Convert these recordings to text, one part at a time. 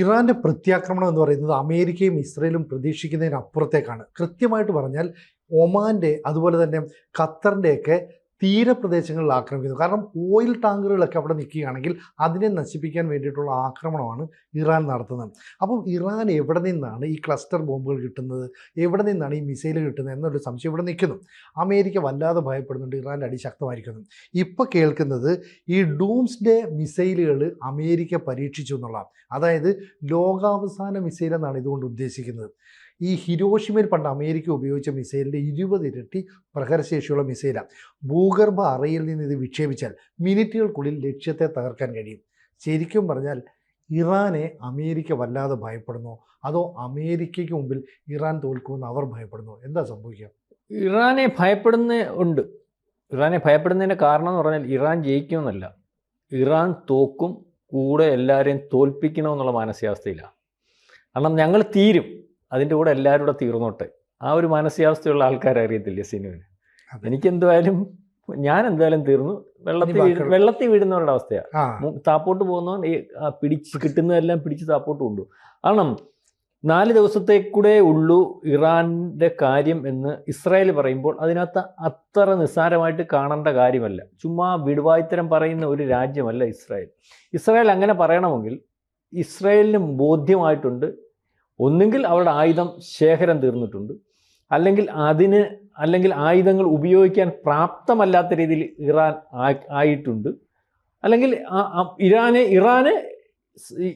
ഇറാന്റെ പ്രത്യാക്രമണം എന്ന് പറയുന്നത് അമേരിക്കയും ഇസ്രയേലും പ്രതീക്ഷിക്കുന്നതിനപ്പുറത്തേക്കാണ്. കൃത്യമായിട്ട് പറഞ്ഞാൽ ഒമാൻ്റെ അതുപോലെ തന്നെ ഖത്തറിൻ്റെയൊക്കെ തീരപ്രദേശങ്ങളിൽ ആക്രമിക്കുന്നു. കാരണം ഓയിൽ ടാങ്കറുകളൊക്കെ അവിടെ നിൽക്കുകയാണെങ്കിൽ അതിനെ നശിപ്പിക്കാൻ വേണ്ടിയിട്ടുള്ള ആക്രമണമാണ് ഇറാൻ നടത്തുന്നത്. അപ്പം ഇറാൻ എവിടെ നിന്നാണ് ഈ ക്ലസ്റ്റർ ബോംബുകൾ കിട്ടുന്നത്, എവിടെ നിന്നാണ് ഈ മിസൈൽ കിട്ടുന്നത് എന്നൊരു സംശയം ഇവിടെ നിൽക്കുന്നു. അമേരിക്ക വല്ലാതെ ഭയപ്പെടുന്നുണ്ട്, ഇറാൻ്റെ അടി ശക്തമായിരിക്കുന്നു. ഇപ്പോൾ കേൾക്കുന്നത് ഈ ഡൂംസ്ഡേ മിസൈലുകൾ അമേരിക്ക പരീക്ഷിച്ചു എന്നുള്ളതാണ്. അതായത് ലോകാവസാന മിസൈൽ എന്നാണ് ഇതുകൊണ്ട് ഉദ്ദേശിക്കുന്നത്. ഈ ഹിരോഷിമയിൽ പണ്ട് അമേരിക്ക ഉപയോഗിച്ച മിസൈലിൻ്റെ 20 ഇരട്ടി പ്രഹരശേഷിയുള്ള മിസൈലാണ്. ഭൂഗർഭ അറയിൽ നിന്ന് ഇത് വിക്ഷേപിച്ചാൽ മിനിറ്റുകൾക്കുള്ളിൽ ലക്ഷ്യത്തെ തകർക്കാൻ കഴിയും. ശരിക്കും പറഞ്ഞാൽ ഇറാനെ അമേരിക്ക വല്ലാതെ ഭയപ്പെടുന്നു, അതോ അമേരിക്കയ്ക്ക് മുമ്പിൽ ഇറാൻ തോൽക്കുമെന്ന് അവർ ഭയപ്പെടുന്നു? എന്താ സംഭവിക്കുക? ഇറാനെ ഭയപ്പെടുന്നുണ്ട്. ഇറാനെ ഭയപ്പെടുന്നതിൻ്റെ കാരണം എന്ന് പറഞ്ഞാൽ ഇറാൻ ജയിക്കുമെന്നല്ല, ഇറാൻ തോക്കും, കൂടെ എല്ലാവരെയും തോൽപ്പിക്കണമെന്നുള്ള മാനസികാവസ്ഥയിലാണ്. കാരണം ഞങ്ങൾ തീരും, അതിൻ്റെ കൂടെ എല്ലാവരും കൂടെ തീർന്നോട്ടെ, ആ ഒരു മാനസികാവസ്ഥയുള്ള ആൾക്കാരറിയത്തില്ലേ സിനുവിന്. എനിക്കെന്തായാലും ഞാൻ എന്തായാലും തീർന്നു, വെള്ളത്തിൽ വീഴുന്നവരുടെ അവസ്ഥയാണ്. താപ്പോട്ട് പോകുന്നവൻ കിട്ടുന്നതെല്ലാം പിടിച്ച് താപ്പോട്ട് കൊണ്ടു. കാരണം 4 ദിവസത്തേക്കൂടെ ഉള്ളൂ ഇറാൻ്റെ കാര്യം എന്ന് ഇസ്രായേൽ പറയുമ്പോൾ അതിനകത്ത് അത്ര നിസ്സാരമായിട്ട് കാണേണ്ട കാര്യമല്ല. ചുമ്മാ വിടുവായ്ത്തരം പറയുന്ന ഒരു രാജ്യമല്ല ഇസ്രായേൽ. ഇസ്രായേൽ അങ്ങനെ പറയണമെങ്കിൽ ഇസ്രായേലിന് ബോധ്യമായിട്ടുണ്ട്, ഒന്നുകിൽ അവരുടെ ആയുധം ശേഖരം തീർന്നിട്ടുണ്ട്, അല്ലെങ്കിൽ ആയുധങ്ങൾ ഉപയോഗിക്കാൻ പ്രാപ്തമല്ലാത്ത രീതിയിൽ ഇറാൻ ആയിട്ടുണ്ട്, അല്ലെങ്കിൽ ഇറാന്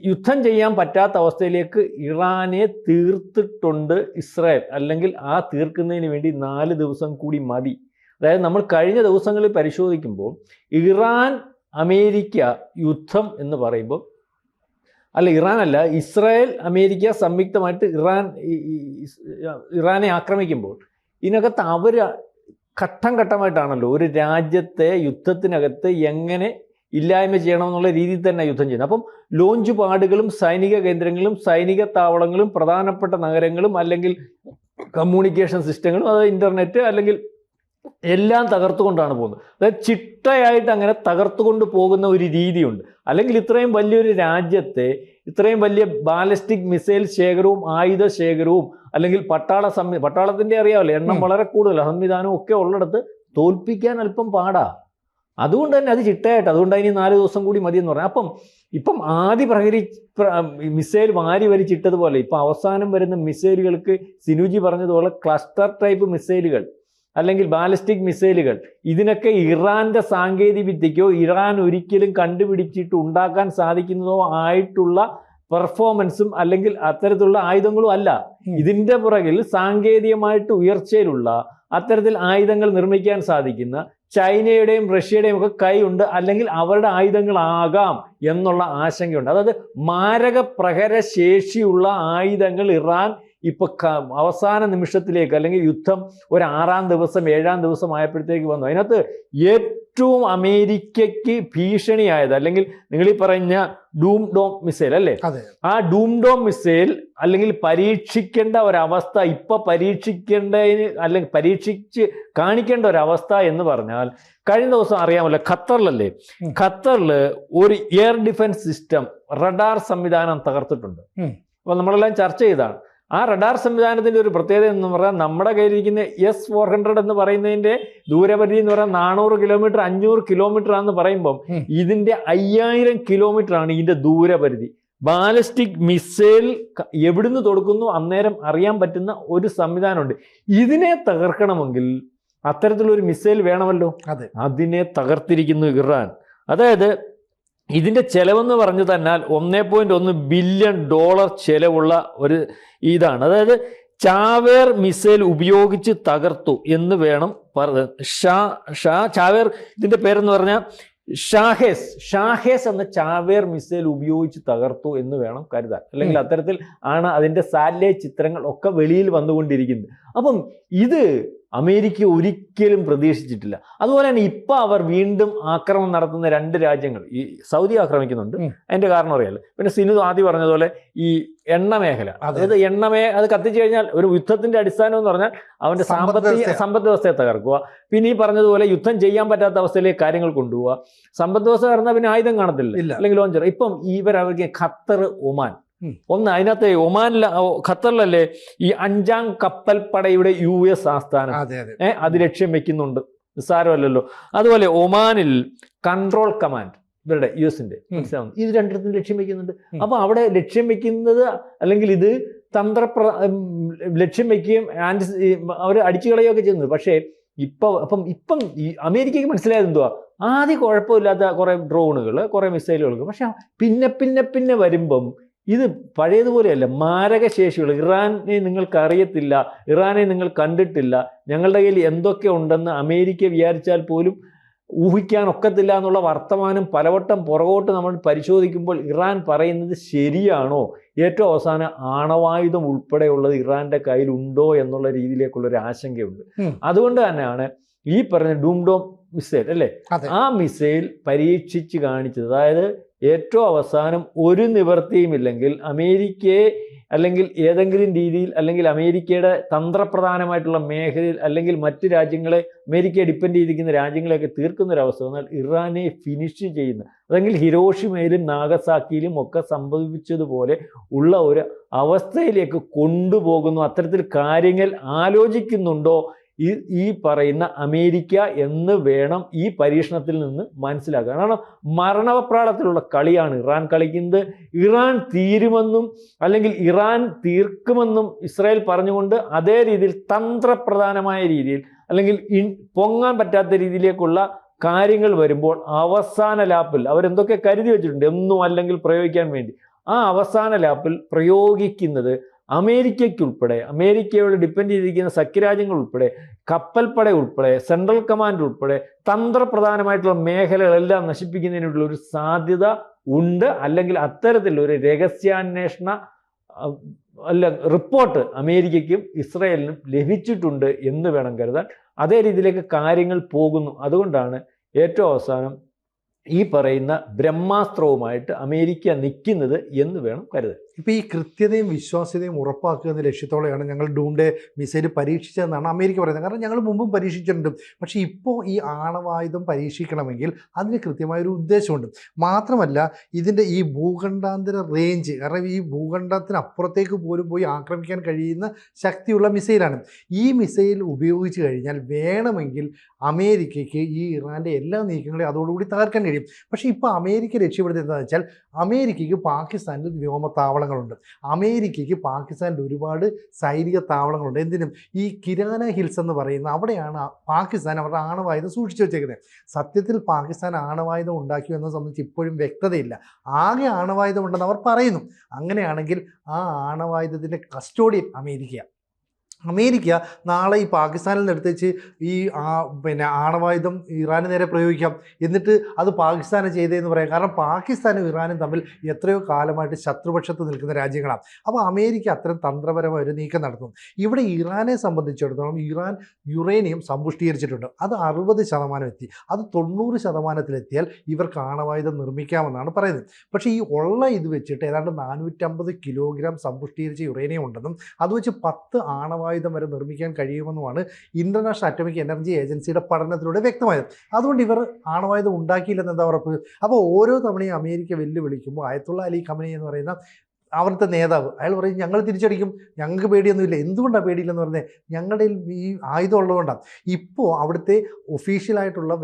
യുദ്ധം ചെയ്യാൻ പറ്റാത്ത അവസ്ഥയിലേക്ക് ഇറാനെ തീർത്തിട്ടുണ്ട് ഇസ്രായേൽ. അല്ലെങ്കിൽ ആ തീർക്കുന്നതിന് വേണ്ടി 4 ദിവസം കൂടി മതി. അതായത് നമ്മൾ കഴിഞ്ഞ ദിവസങ്ങളിൽ പരിശോധിക്കുമ്പോൾ ഇറാൻ അമേരിക്ക യുദ്ധം എന്ന് പറയുമ്പോൾ, ഇറാനല്ല, ഇസ്രായേൽ അമേരിക്ക സംയുക്തമായിട്ട് ഇറാനെ ആക്രമിക്കുമ്പോൾ ഇതിനകത്ത് അവർ ഘട്ടം ഘട്ടമായിട്ടാണല്ലോ ഒരു രാജ്യത്തെ യുദ്ധത്തിനകത്ത് എങ്ങനെ ഇല്ലായ്മ ചെയ്യണമെന്നുള്ള രീതിയിൽ തന്നെ യുദ്ധം ചെയ്യുന്നത്. അപ്പം ലോഞ്ച് പാഡുകളും സൈനിക കേന്ദ്രങ്ങളും സൈനിക താവളങ്ങളും പ്രധാനപ്പെട്ട നഗരങ്ങളും അല്ലെങ്കിൽ കമ്മ്യൂണിക്കേഷൻ സിസ്റ്റങ്ങളും, അതായത് ഇൻ്റർനെറ്റ്, അല്ലെങ്കിൽ എല്ലാം തകർത്തുകൊണ്ടാണ് പോകുന്നത്. അതായത് ചിട്ടയായിട്ട് അങ്ങനെ തകർത്തുകൊണ്ട് പോകുന്ന ഒരു രീതിയുണ്ട്. അല്ലെങ്കിൽ ഇത്രയും വലിയൊരു രാജ്യത്തെ ഇത്രയും വലിയ ബാലിസ്റ്റിക് മിസൈൽ ശേഖരവും ആയുധ ശേഖരവും അല്ലെങ്കിൽ പട്ടാളത്തിൻ്റെ അറിയാമല്ലോ, എണ്ണം വളരെ കൂടുതലാണ്, സംവിധാനവും ഒക്കെ ഉള്ളിടത്ത് തോൽപ്പിക്കാൻ അല്പം പാടാ. അതുകൊണ്ട് തന്നെ അത് ചിട്ടയായിട്ട്, അതുകൊണ്ട് അതിന് 4 ദിവസം കൂടി മതി എന്ന് പറഞ്ഞാൽ. ഇപ്പം മിസൈൽ വാരി വരിച്ചിട്ടതുപോലെ ഇപ്പം അവസാനം വരുന്ന മിസൈലുകൾക്ക് സിനുജി പറഞ്ഞതുപോലെ ക്ലസ്റ്റർ ടൈപ്പ് മിസൈലുകൾ അല്ലെങ്കിൽ ബാലിസ്റ്റിക് മിസൈലുകൾ, ഇതിനൊക്കെ ഇറാന്റെ സാങ്കേതിക വിദ്യയ്ക്കോ ഇറാൻ ഒരിക്കലും കണ്ടുപിടിച്ചിട്ട് ഉണ്ടാക്കാൻ സാധിക്കുന്നതോ ആയിട്ടുള്ള പെർഫോമൻസും അല്ലെങ്കിൽ അത്തരത്തിലുള്ള ആയുധങ്ങളും അല്ല. ഇതിൻ്റെ പുറകിൽ സാങ്കേതികമായിട്ട് ഉയർച്ചയിലുള്ള അത്തരത്തിൽ ആയുധങ്ങൾ നിർമ്മിക്കാൻ സാധിക്കുന്ന ചൈനയുടെയും റഷ്യയുടെയും ഒക്കെ കൈയുണ്ട്, അല്ലെങ്കിൽ അവരുടെ ആയുധങ്ങളാകാം എന്നുള്ള ആശങ്കയുണ്ട്. അതായത് മാരക പ്രഹരശേഷിയുള്ള ആയുധങ്ങൾ ഇറാൻ ഇപ്പൊ അവസാന നിമിഷത്തിലേക്ക്, അല്ലെങ്കിൽ യുദ്ധം ഒരു 6-ാം ദിവസം 7-ാം ദിവസം ആയപ്പോഴത്തേക്ക് വന്നു. അതിനകത്ത് ഏറ്റവും അമേരിക്കയ്ക്ക് ഭീഷണിയായത്, അല്ലെങ്കിൽ നിങ്ങൾ ഈ പറഞ്ഞ ഡൂം ഡോം മിസൈൽ അല്ലേ, ആ ഡൂം ഡോം മിസൈൽ അല്ലെങ്കിൽ പരീക്ഷിക്കേണ്ട ഒരവസ്ഥ, ഇപ്പൊ പരീക്ഷിക്കേണ്ടതിന് അല്ലെങ്കിൽ പരീക്ഷിച്ച് കാണിക്കേണ്ട ഒരവസ്ഥ എന്ന് പറഞ്ഞാൽ, കഴിഞ്ഞ ദിവസം അറിയാമല്ലോ ഖത്തറിലല്ലേ, ഖത്തറിൽ ഒരു എയർ ഡിഫൻസ് സിസ്റ്റം റഡാർ സംവിധാനം തകർത്തിട്ടുണ്ട്. അപ്പൊ നമ്മളെല്ലാം ചർച്ച ചെയ്താണ്. ആ റഡാർ സംവിധാനത്തിൻ്റെ ഒരു പ്രത്യേകത എന്ന് പറഞ്ഞാൽ, നമ്മുടെ കയ്യിലിരിക്കുന്ന S-400 എന്ന് പറയുന്നതിൻ്റെ ദൂരപരിധി എന്ന് പറഞ്ഞാൽ 400 കിലോമീറ്റർ 500 കിലോമീറ്റർ ആണെന്ന് പറയുമ്പം ഇതിൻ്റെ 5000 കിലോമീറ്റർ ആണ് ഇതിൻ്റെ ദൂരപരിധി. ബാലിസ്റ്റിക് മിസൈൽ എവിടുന്ന് തൊടുക്കുന്നു അന്നേരം അറിയാൻ പറ്റുന്ന ഒരു സംവിധാനമുണ്ട്. ഇതിനെ തകർക്കണമെങ്കിൽ അത്തരത്തിലൊരു മിസൈൽ വേണമല്ലോ. അതിനെ തകർത്തിരിക്കുന്നു ഇറാൻ. അതായത് ഇതിൻ്റെ ചെലവെന്ന് പറഞ്ഞു തന്നാൽ $1.1 ബില്യൺ ചെലവുള്ള ഒരു ഇതാണ്. അതായത് ചാവേർ മിസൈൽ ഉപയോഗിച്ച് തകർത്തു എന്ന് വേണം ചാവേർ, ഇതിൻ്റെ പേരെന്ന് പറഞ്ഞാൽ ഷാഹേസ് എന്ന ചാവേർ മിസൈൽ ഉപയോഗിച്ച് തകർത്തു എന്ന് വേണം കരുതാൻ. അല്ലെങ്കിൽ അത്തരത്തിൽ ആണ് അതിൻ്റെ സാറ്റലൈറ്റ് ചിത്രങ്ങൾ ഒക്കെ വെളിയിൽ വന്നുകൊണ്ടിരിക്കുന്നത്. അപ്പം ഇത് അമേരിക്ക ഒരിക്കലും പ്രതീക്ഷിച്ചിട്ടില്ല. അതുപോലെ തന്നെ ഇപ്പം അവർ വീണ്ടും ആക്രമണം നടത്തുന്ന 2 രാജ്യങ്ങൾ, ഈ സൗദി ആക്രമിക്കുന്നുണ്ട്, അതിൻ്റെ കാരണം അറിയാലോ. പിന്നെ സിനു ആദ്യം പറഞ്ഞതുപോലെ ഈ എണ്ണ മേഖല, അതായത് അത് കത്തിച്ചു കഴിഞ്ഞാൽ ഒരു യുദ്ധത്തിന്റെ അടിസ്ഥാനം എന്ന് പറഞ്ഞാൽ അവന്റെ സമ്പദ് വ്യവസ്ഥയെ തകർക്കുക. പിന്നെ ഈ പറഞ്ഞതുപോലെ യുദ്ധം ചെയ്യാൻ പറ്റാത്ത അവസ്ഥയിലേക്ക് കാര്യങ്ങൾ കൊണ്ടുപോവുക. സമ്പദ് വ്യവസ്ഥ തകർന്നാൽ പിന്നെ ആയുധം കാണത്തില്ല, അല്ലെങ്കിൽ ലോഞ്ചർ. ഇപ്പം അവർക്ക് ഖത്തർ, ഒമാൻ ഒന്ന് അതിനകത്ത് ഖത്തറിലല്ലേ ഈ 5ാം കപ്പൽപ്പടയുടെ US ആസ്ഥാനം, അത് ലക്ഷ്യം വെക്കുന്നുണ്ട്, നിസ്സാരമല്ലല്ലോ. അതുപോലെ ഒമാനിൽ കൺട്രോൾ കമാൻഡ് ഇവരുടെ US-ന്റെ മനസ്സിലാവുന്നു, ഇത് രണ്ടിടത്തും ലക്ഷ്യം വെക്കുന്നുണ്ട്. അപ്പൊ അവിടെ ലക്ഷ്യം വെക്കുന്നത് അല്ലെങ്കിൽ ഇത് ലക്ഷ്യം വെക്കുകയും അവർ അടിച്ചു കളയുകയൊക്കെ ചെയ്യുന്നത്. പക്ഷേ ഇപ്പം ഈ അമേരിക്കയ്ക്ക് മനസ്സിലായത് എന്തുവാ, ആദ്യം കുഴപ്പമില്ലാത്ത കുറെ ഡ്രോണുകൾ, കുറെ മിസൈലുകൾക്ക്, പക്ഷെ പിന്നെ വരുമ്പം ഇത് പഴയതുപോലെയല്ല. മാരകശേഷികൾ, ഇറാനെ നിങ്ങൾക്ക് അറിയത്തില്ല, ഇറാനെ നിങ്ങൾ കണ്ടിട്ടില്ല, ഞങ്ങളുടെ കയ്യിൽ എന്തൊക്കെ ഉണ്ടെന്ന് അമേരിക്ക വിചാരിച്ചാൽ പോലും ഊഹിക്കാനൊക്കത്തില്ല എന്നുള്ള വർത്തമാനം പലവട്ടം പുറകോട്ട് നമ്മൾ പരിശോധിക്കുമ്പോൾ ഇറാൻ പറയുന്നത് ശരിയാണോ, ഏറ്റവും അവസാനം ആണവായുധം ഉൾപ്പെടെയുള്ളത് ഇറാന്റെ കയ്യിലുണ്ടോ എന്നുള്ള രീതിയിലേക്കുള്ളൊരു ആശങ്കയുണ്ട്. അതുകൊണ്ട് തന്നെയാണ് ഈ പറഞ്ഞ ഡൂംഡോം മിസൈൽ അല്ലേ, ആ മിസൈൽ പരീക്ഷിച്ച് കാണിച്ചത്. അതായത് ഏറ്റവും അവസാനം ഒരു നിവൃത്തിയുമില്ലെങ്കിൽ അമേരിക്കയെ അല്ലെങ്കിൽ ഏതെങ്കിലും രീതിയിൽ അല്ലെങ്കിൽ അമേരിക്കയുടെ തന്ത്രപ്രധാനമായിട്ടുള്ള മേഖലയിൽ അല്ലെങ്കിൽ മറ്റ് രാജ്യങ്ങളെ, അമേരിക്കയെ ഡിപ്പെൻഡ് ചെയ്തിരിക്കുന്ന രാജ്യങ്ങളെയൊക്കെ തീർക്കുന്നൊരവസ്ഥ വന്നാൽ ഇറാനെ ഫിനിഷ് ചെയ്യുന്ന, അല്ലെങ്കിൽ ഹിരോഷിമയിലും നാഗസാക്കിയിലും ഒക്കെ സംഭവിച്ചതുപോലെ ഉള്ള ഒരു അവസ്ഥയിലേക്ക് കൊണ്ടുപോകുന്നു. അത്തരത്തിൽ കാര്യങ്ങൾ ആലോചിക്കുന്നുണ്ടോ ഈ പറയുന്ന അമേരിക്ക എന്ന് വേണം ഈ പരീക്ഷണത്തിൽ നിന്ന് മനസ്സിലാക്കുക. കാരണം മരണപ്രാളത്തിലുള്ള കളിയാണ് ഇറാൻ കളിക്കുന്നത്. ഇറാൻ തീരുമെന്നും അല്ലെങ്കിൽ ഇറാൻ തീർക്കുമെന്നും ഇസ്രായേൽ പറഞ്ഞുകൊണ്ട് അതേ രീതിയിൽ തന്ത്രപ്രധാനമായ രീതിയിൽ അല്ലെങ്കിൽ പൊങ്ങാൻ പറ്റാത്ത രീതിയിലേക്കുള്ള കാര്യങ്ങൾ വരുമ്പോൾ അവസാന ലാപ്പിൽ അവരെന്തൊക്കെ കരുതി വെച്ചിട്ടുണ്ട് ഒന്നും അല്ലെങ്കിൽ പ്രയോഗിക്കാൻ വേണ്ടി, ആ അവസാന ലാപ്പിൽ പ്രയോഗിക്കുന്നത് അമേരിക്കയ്ക്കുൾപ്പെടെ, അമേരിക്കയോട് ഡിപ്പെൻഡ് ചെയ്തിരിക്കുന്ന സഖ്യരാജ്യങ്ങൾ ഉൾപ്പെടെ, കപ്പൽപ്പട ഉൾപ്പെടെ, സെൻട്രൽ കമാൻഡ് ഉൾപ്പെടെ തന്ത്രപ്രധാനമായിട്ടുള്ള മേഖലകളെല്ലാം നശിപ്പിക്കുന്നതിനുള്ള ഒരു സാധ്യത ഉണ്ട്. അല്ലെങ്കിൽ അത്തരത്തിലുള്ള ഒരു രഹസ്യാന്വേഷണ റിപ്പോർട്ട് അമേരിക്കയ്ക്കും ഇസ്രായേലിനും ലഭിച്ചിട്ടുണ്ട് എന്ന് വേണം കരുതാൻ. അതേ രീതിയിലേക്ക് കാര്യങ്ങൾ പോകുന്നു. അതുകൊണ്ടാണ് ഏറ്റവും അവസാനം ഈ പറയുന്ന ബ്രഹ്മാസ്ത്രവുമായിട്ട് അമേരിക്ക നിൽക്കുന്നത് എന്ന് വേണം കരുതാൻ. ഇപ്പോൾ ഈ കൃത്യതയും വിശ്വാസ്യതയും ഉറപ്പാക്കുക എന്ന ലക്ഷ്യത്തോടെയാണ് ഞങ്ങൾ ഡൂംഡേ മിസൈൽ പരീക്ഷിച്ചതെന്നാണ് അമേരിക്ക പറയുന്നത്. കാരണം ഞങ്ങൾ മുമ്പും പരീക്ഷിച്ചിട്ടുണ്ട്. പക്ഷേ ഇപ്പോൾ ഈ ആണവായുധം പരീക്ഷിക്കണമെങ്കിൽ അതിന് കൃത്യമായൊരു ഉദ്ദേശമുണ്ട്. മാത്രമല്ല ഇതിൻ്റെ ഈ ഭൂഖണ്ഡാന്തര റേഞ്ച്, കാരണം ഈ ഭൂഖണ്ഡത്തിനപ്പുറത്തേക്ക് പോലും പോയി ആക്രമിക്കാൻ കഴിയുന്ന ശക്തിയുള്ള മിസൈലാണ്. ഈ മിസൈൽ ഉപയോഗിച്ച് കഴിഞ്ഞാൽ വേണമെങ്കിൽ അമേരിക്കയ്ക്ക് ഈ ഇറാൻ്റെ എല്ലാ നീക്കങ്ങളെയും അതോടുകൂടി തകർക്കാൻ കഴിയും. പക്ഷേ ഇപ്പോൾ അമേരിക്ക രക്ഷപ്പെടുന്നത് എന്താണെന്ന് വെച്ചാൽ അമേരിക്കയ്ക്ക് പാകിസ്ഥാനിൽ വ്യോമത്താവളങ്ങളുണ്ട്. അമേരിക്കയ്ക്ക് പാകിസ്ഥാനിൽ ഒരുപാട് സൈനിക താവളങ്ങളുണ്ട്. എന്തിനും ഈ കിരാന ഹിൽസ് എന്ന് പറയുന്ന അവിടെയാണ് പാകിസ്ഥാൻ അവരുടെ ആണവായുധം സൂക്ഷിച്ചു വെച്ചേക്കുന്നത്. സത്യത്തിൽ പാകിസ്ഥാൻ ആണവായുധം ഉണ്ടാക്കിയോ എന്നത് സംബന്ധിച്ച് ഇപ്പോഴും വ്യക്തതയില്ല. ആകെ ആണവായുധം ഉണ്ടെന്ന് അവർ പറയുന്നു. അങ്ങനെയാണെങ്കിൽ ആ ആണവായുധത്തിൻ്റെ കസ്റ്റോഡിയൻ അമേരിക്ക നാളെ ഈ പാകിസ്ഥാനിൽ നിന്ന് എടുത്തേച്ച് ഈ ആണവായുധം ഇറാന് നേരെ പ്രയോഗിക്കാം, എന്നിട്ട് അത് പാകിസ്ഥാന് ചെയ്തതെന്ന് പറയാം. കാരണം പാകിസ്ഥാനും ഇറാനും തമ്മിൽ എത്രയോ കാലമായിട്ട് ശത്രുപക്ഷത്ത് നിൽക്കുന്ന രാജ്യങ്ങളാണ്. അപ്പോൾ അമേരിക്ക അത്തരം തന്ത്രപരമായ ഒരു നീക്കം നടത്തുന്നു. ഇവിടെ ഇറാനെ സംബന്ധിച്ചിടത്തോളം ഇറാൻ യുറേനിയം സമ്പുഷ്ടീകരിച്ചിട്ടുണ്ട്. അത് 60% എത്തി. അത് 90%-ലെത്തിയാൽ ഇവർക്ക് ആണവായുധം നിർമ്മിക്കാമെന്നാണ് പറയുന്നത്. പക്ഷേ ഈ ഉള്ള ഇത് വെച്ചിട്ട് ഏതാണ്ട് 450 കിലോഗ്രാം സമ്പുഷ്ടീകരിച്ച യുറേനിയം ഉണ്ടെന്നും അത് വെച്ച് 10 ആണവായുധം വരെ നിർമ്മിക്കാൻ കഴിയുമെന്നുമാണ് ഇന്റർനാഷണൽ അറ്റോമിക് എനർജി ഏജൻസിയുടെ പഠനത്തിലൂടെ വ്യക്തമായത്. അതുകൊണ്ട് ഇവർ ആണവായുധം ഉണ്ടാക്കിയില്ലെന്ന് എന്താ ഉറപ്പ്? അപ്പോൾ ഓരോ തവണയും അമേരിക്ക വെല്ലുവിളിക്കുമ്പോൾ അയത്തുള്ള അലി ഖമനി എന്ന് പറയുന്ന അവിടുത്തെ നേതാവ് അയാൾ പറയും ഞങ്ങൾ തിരിച്ചടിക്കും, ഞങ്ങൾക്ക് പേടിയൊന്നുമില്ല. എന്തുകൊണ്ടാണ് പേടിയില്ലെന്ന് പറഞ്ഞത്? ഞങ്ങളുടെ ഈ ആയുധം ഉള്ളതുകൊണ്ടാണ്. ഇപ്പോൾ അവിടുത്തെ ഒഫീഷ്യലായിട്ടുള്ള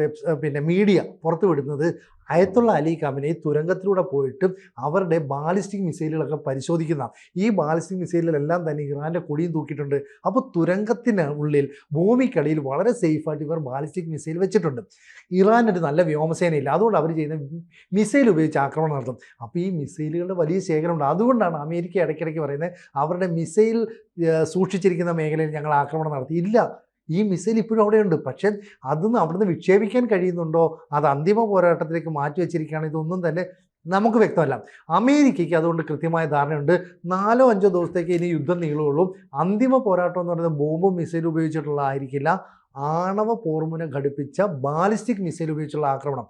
മീഡിയ പുറത്തു വിടുന്നത് അയത്തുള്ള അലി ഖമനേയി തുരങ്കത്തിലൂടെ പോയിട്ട് അവരുടെ ബാലിസ്റ്റിക് മിസൈലുകളൊക്കെ പരിശോധിക്കുന്ന, ഈ ബാലിസ്റ്റിക് മിസൈലിലെല്ലാം തന്നെ ഇറാൻ്റെ കൊടിയും തൂക്കിയിട്ടുണ്ട്. അപ്പോൾ തുരങ്കത്തിന് ഉള്ളിൽ ഭൂമിക്കടിയിൽ വളരെ സേഫായിട്ട് ഇവർ ബാലിസ്റ്റിക് മിസൈൽ വെച്ചിട്ടുണ്ട്. ഇറാനൊരു നല്ല വ്യോമസേനയില്ല, അതുകൊണ്ട് അവർ ചെയ്യുന്ന മിസൈൽ ഉപയോഗിച്ച് ആക്രമണം നടത്തും. അപ്പോൾ ഈ മിസൈലുകളുടെ വലിയ ശേഖരമുണ്ട്. അതുകൊണ്ടാണ് അമേരിക്ക ഇടയ്ക്കിടയ്ക്ക് പറയുന്നത് അവരുടെ മിസൈൽ സൂക്ഷിച്ചിരിക്കുന്ന മേഖലയിൽ ഞങ്ങൾ ആക്രമണം നടത്തി. ഇല്ല, ഈ മിസൈൽ ഇപ്പോഴും അവിടെയുണ്ട്. പക്ഷേ അതൊന്നും അവിടുന്ന് വിക്ഷേപിക്കാൻ കഴിയുന്നുണ്ടോ, അത് അന്തിമ പോരാട്ടത്തിലേക്ക് മാറ്റി വെച്ചിരിക്കുകയാണ്, ഇതൊന്നും തന്നെ നമുക്ക് വ്യക്തമല്ല. അമേരിക്കയ്ക്ക് അതുകൊണ്ട് കൃത്യമായ ധാരണയുണ്ട്. 4-5 ദിവസത്തേക്ക് ഇനി യുദ്ധം നീളുകയുള്ളൂ. അന്തിമ പോരാട്ടം എന്ന് പറയുന്നത് ബോംബും മിസൈലും ഉപയോഗിച്ചിട്ടുള്ള ആയിരിക്കില്ല, ആണവ പോർമുന ഘടിപ്പിച്ച ബാലിസ്റ്റിക് മിസൈൽ ഉപയോഗിച്ചുള്ള ആക്രമണം.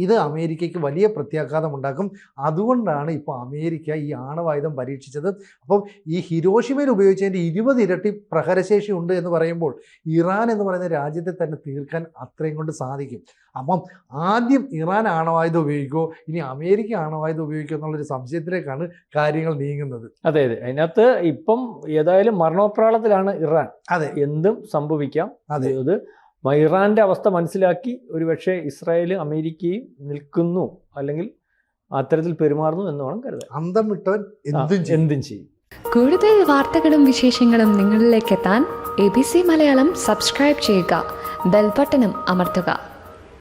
ഇത് അമേരിക്കയ്ക്ക് വലിയ പ്രത്യാഘാതം ഉണ്ടാക്കും. അതുകൊണ്ടാണ് ഇപ്പോൾ അമേരിക്ക ഈ ആണവായുധം പരീക്ഷിച്ചത്. അപ്പം ഈ ഹിരോഷിമയിൽ ഉപയോഗിച്ചതിൻ്റെ 20 ഇരട്ടി പ്രഹരശേഷി ഉണ്ട് എന്ന് പറയുമ്പോൾ ഇറാൻ എന്ന് പറയുന്ന രാജ്യത്തെ തന്നെ തീർക്കാൻ അത്രയും കൊണ്ട് സാധിക്കും. അപ്പം ആദ്യം ഇറാൻ ആണവായുധം ഉപയോഗിക്കുമോ ഇനി അമേരിക്ക ആണവായുധം ഉപയോഗിക്കുമോ എന്നുള്ളൊരു സംശയത്തിലേക്കാണ് കാര്യങ്ങൾ നീങ്ങുന്നത്. അതെ അതെ, അതിനകത്ത് ഇപ്പം ഏതായാലും മരണോപ്രാളത്തിലാണ് ഇറാൻ. അതെ, എന്തും സംഭവിക്കാം. അതെ. അത് ഇറാന്റെ അവസ്ഥ മനസ്സിലാക്കി ഒരുപക്ഷെ ഇസ്രായേലും അമേരിക്കയും നിൽക്കുന്നു, അല്ലെങ്കിൽ അത്തരത്തിൽ പെരുമാറുന്നു എന്ന് വേണം കരുതാൻ. അന്തം വിട്ടവൻ എന്തും ചെയ്യും. കൂടുതൽ വാർത്തകളും വിശേഷങ്ങളും നിങ്ങളിലേക്ക് എത്താൻ ABC മലയാളം സബ്സ്ക്രൈബ് ചെയ്യുക, ബെൽബട്ടനും അമർത്തുക.